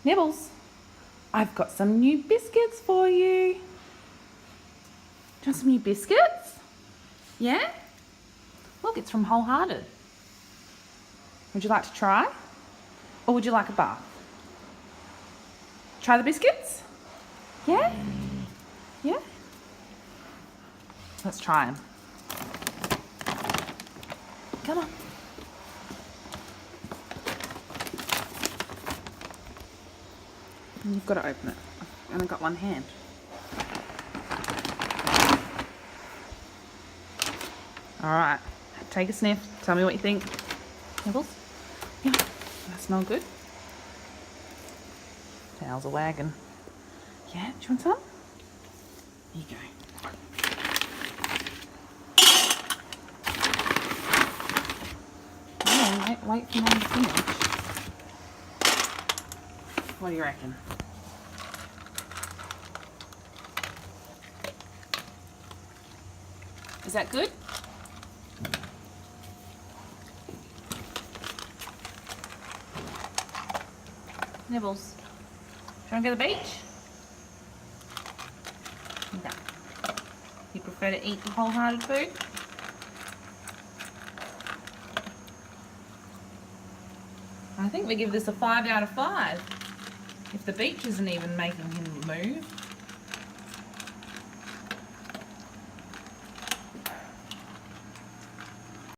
Nibbles, I've got some new biscuits for you. Do you want some new biscuits? Yeah? Look, it's from Wholehearted. Would you like to try? Or would you like a bath? Try the biscuits? Yeah? Yeah? Let's try them. Come on. You've got to open it. I've only got one hand. Alright, take a sniff. Tell me what you think. Nibbles? Yeah, that smell good. Tails are wagging. Yeah, do you want some? Here you go. Yeah, wait for mum to finish. What do you reckon? Is that good? Nibbles, do you want to go to the beach? No. You prefer to eat the Wholehearted food? I think we give this a 5 out of 5. If the beach isn't even making him move.